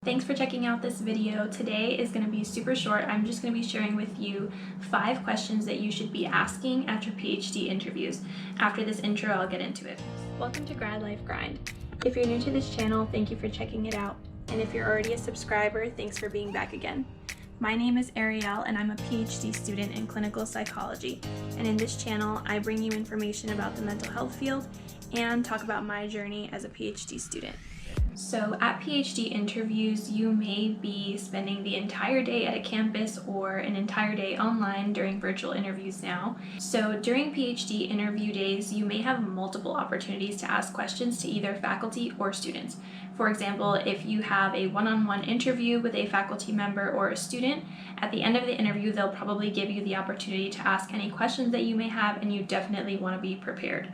Thanks for checking out this video. Today is going to be super short. I'm just going to be sharing with you 5 questions that you should be asking at your PhD interviews. After this intro, I'll get into it. Welcome to Grad Life Grind. If you're new to this channel, thank you for checking it out. And if you're already a subscriber, thanks for being back again. My name is Ariel and I'm a PhD student in clinical psychology. And in this channel, I bring you information about the mental health field and talk about my journey as a PhD student. So at PhD interviews, you may be spending the entire day at a campus or an entire day online during virtual interviews now. So during PhD interview days, you may have multiple opportunities to ask questions to either faculty or students. For example, if you have a one-on-one interview with a faculty member or a student, at the end of the interview, they'll probably give you the opportunity to ask any questions that you may have, and you definitely want to be prepared.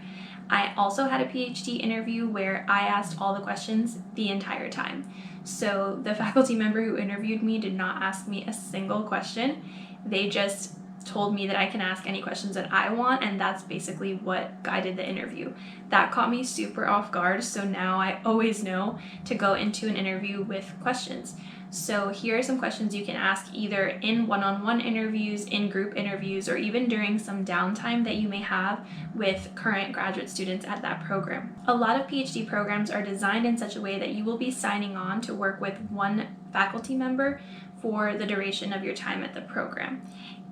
I also had a PhD interview where I asked all the questions the entire time. So the faculty member who interviewed me did not ask me a single question. They just told me that I can ask any questions that I want, and that's basically what guided the interview. That caught me super off guard, so now I always know to go into an interview with questions. So here are some questions you can ask either in one-on-one interviews, in group interviews, or even during some downtime that you may have with current graduate students at that program. A lot of PhD programs are designed in such a way that you will be signing on to work with one faculty member for the duration of your time at the program.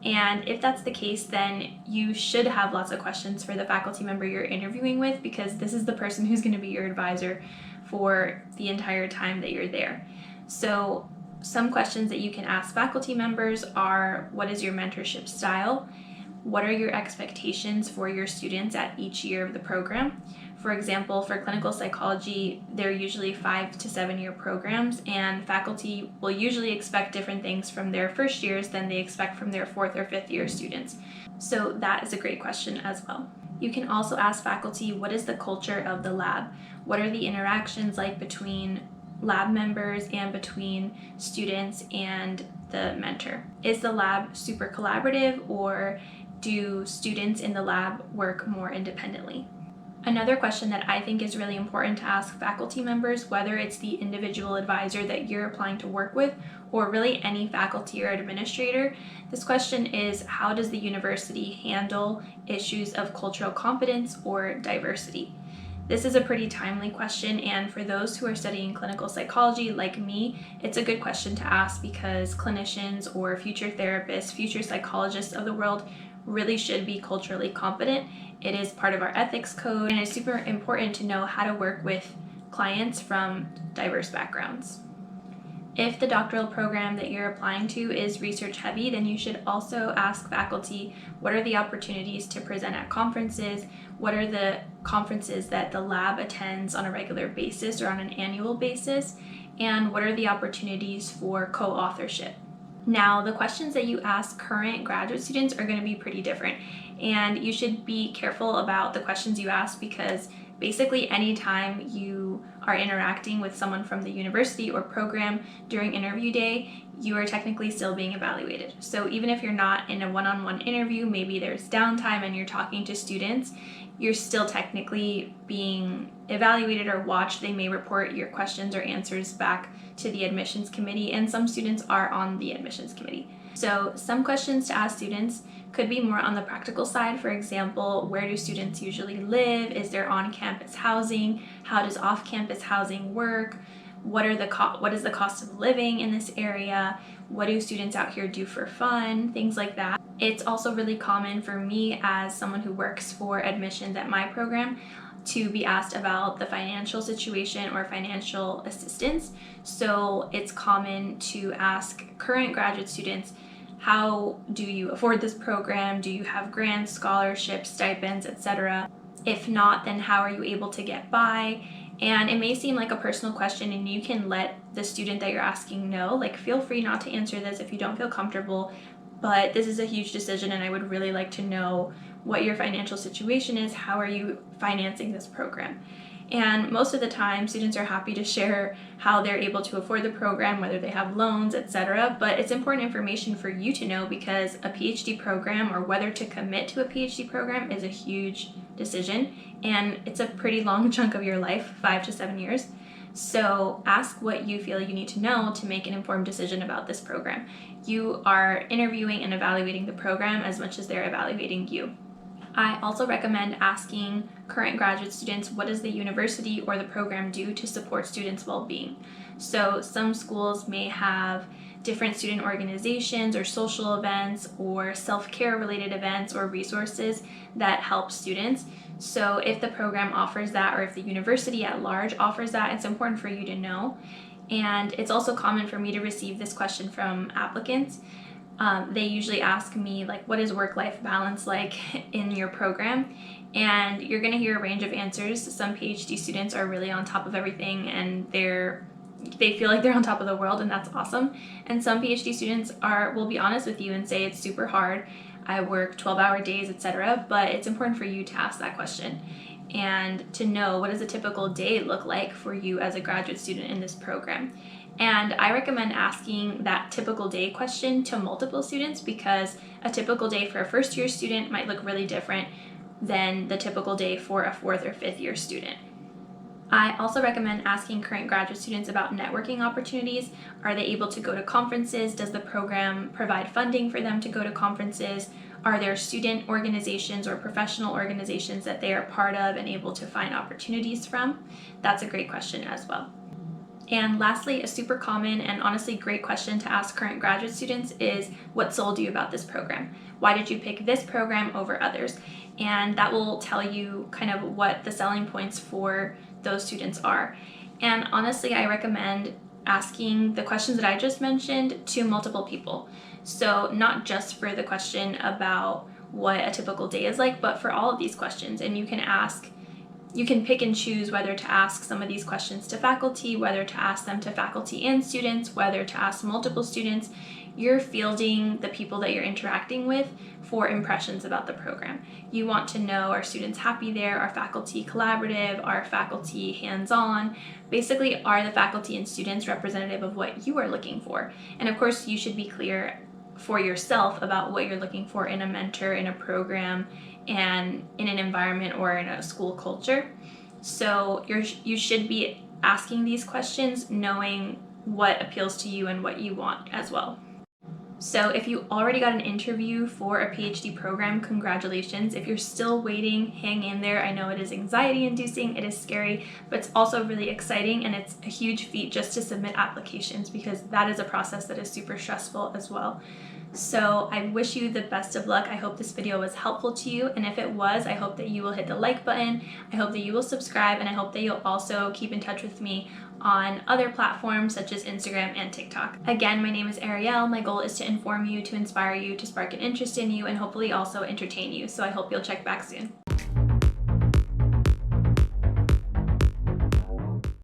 And if that's the case, then you should have lots of questions for the faculty member you're interviewing with, because this is the person who's going to be your advisor for the entire time that you're there. So some questions that you can ask faculty members are, what is your mentorship style? What are your expectations for your students at each year of the program? For example, for clinical psychology, they're usually 5 to 7 year programs, and faculty will usually expect different things from their first years than they expect from their 4th or 5th year students. So that is a great question as well. You can also ask faculty, what is the culture of the lab? What are the interactions like between lab members and between students and the mentor? Is the lab super collaborative, or do students in the lab work more independently? Another question that I think is really important to ask faculty members, whether it's the individual advisor that you're applying to work with or really any faculty or administrator, this question is, how does the university handle issues of cultural competence or diversity? This is a pretty timely question, and for those who are studying clinical psychology like me, it's a good question to ask because clinicians or future therapists, future psychologists of the world really should be culturally competent. It is part of our ethics code, and it's super important to know how to work with clients from diverse backgrounds. If the doctoral program that you're applying to is research heavy, then you should also ask faculty, what are the opportunities to present at conferences? What are the conferences that the lab attends on a regular basis or on an annual basis? And what are the opportunities for co-authorship? Now, the questions that you ask current graduate students are going to be pretty different, and you should be careful about the questions you ask, because basically anytime you are interacting with someone from the university or program during interview day, you are technically still being evaluated. So even if you're not in a one-on-one interview, maybe there's downtime and you're talking to students, you're still technically being evaluated or watched. They may report your questions or answers back to the admissions committee, and some students are on the admissions committee. So some questions to ask students could be more on the practical side. For example, where do students usually live? Is there on-campus housing? How does off-campus housing work? What is the cost of living in this area? What do students out here do for fun? Things like that. It's also really common for me, as someone who works for admissions at my program, to be asked about the financial situation or financial assistance. So it's common to ask current graduate students, how do you afford this program? Do you have grants, scholarships, stipends, etc.? If not, then how are you able to get by? And it may seem like a personal question, and you can let the student that you're asking know, like, feel free not to answer this if you don't feel comfortable, but this is a huge decision and I would really like to know what your financial situation is. How are you financing this program? And most of the time, students are happy to share how they're able to afford the program, whether they have loans, etc. But it's important information for you to know, because a PhD program, or whether to commit to a PhD program, is a huge decision, and it's a pretty long chunk of your life, 5 to 7 years. So ask what you feel you need to know to make an informed decision about this program. You are interviewing and evaluating the program as much as they're evaluating you. I also recommend asking current graduate students, what does the university or the program do to support students' well-being? So some schools may have different student organizations or social events or self-care related events or resources that help students. So if the program offers that, or if the university at large offers that, it's important for you to know. And it's also common for me to receive this question from applicants. They usually ask me, like, what is work-life balance like in your program? And you're going to hear a range of answers. Some PhD students are really on top of everything and they feel like they're on top of the world, and that's awesome. And some PhD students will be honest with you and say it's super hard. I work 12-hour days, etc. But it's important for you to ask that question and to know, what does a typical day look like for you as a graduate student in this program? And I recommend asking that typical day question to multiple students, because a typical day for a first-year student might look really different than the typical day for a fourth or fifth-year student. I also recommend asking current graduate students about networking opportunities. Are they able to go to conferences? Does the program provide funding for them to go to conferences? Are there student organizations or professional organizations that they are part of and able to find opportunities from? That's a great question as well. And lastly, a super common and honestly great question to ask current graduate students is, what sold you about this program? Why did you pick this program over others? And that will tell you kind of what the selling points for those students are. And honestly, I recommend asking the questions that I just mentioned to multiple people. So not just for the question about what a typical day is like, but for all of these questions. And you can pick and choose whether to ask some of these questions to faculty, whether to ask them to faculty and students, whether to ask multiple students. You're fielding the people that you're interacting with for impressions about the program. You want to know, are students happy there? Are faculty collaborative? Are faculty hands-on? Basically, are the faculty and students representative of what you are looking for? And of course, you should be clear for yourself about what you're looking for in a mentor, in a program, and in an environment or in a school culture. So you should be asking these questions knowing what appeals to you and what you want as well. So if you already got an interview for a PhD program, congratulations. If you're still waiting, hang in there. I know it is anxiety inducing, it is scary, but it's also really exciting, and it's a huge feat just to submit applications, because that is a process that is super stressful as well. So I wish you the best of luck. I hope this video was helpful to you, and if it was, I hope that you will hit the like button. I hope that you will subscribe, and I hope that you'll also keep in touch with me on other platforms such as Instagram and TikTok. Again, my name is Ariel. My goal is to inform you, to inspire you, to spark an interest in you, and hopefully also entertain you. So I hope you'll check back soon.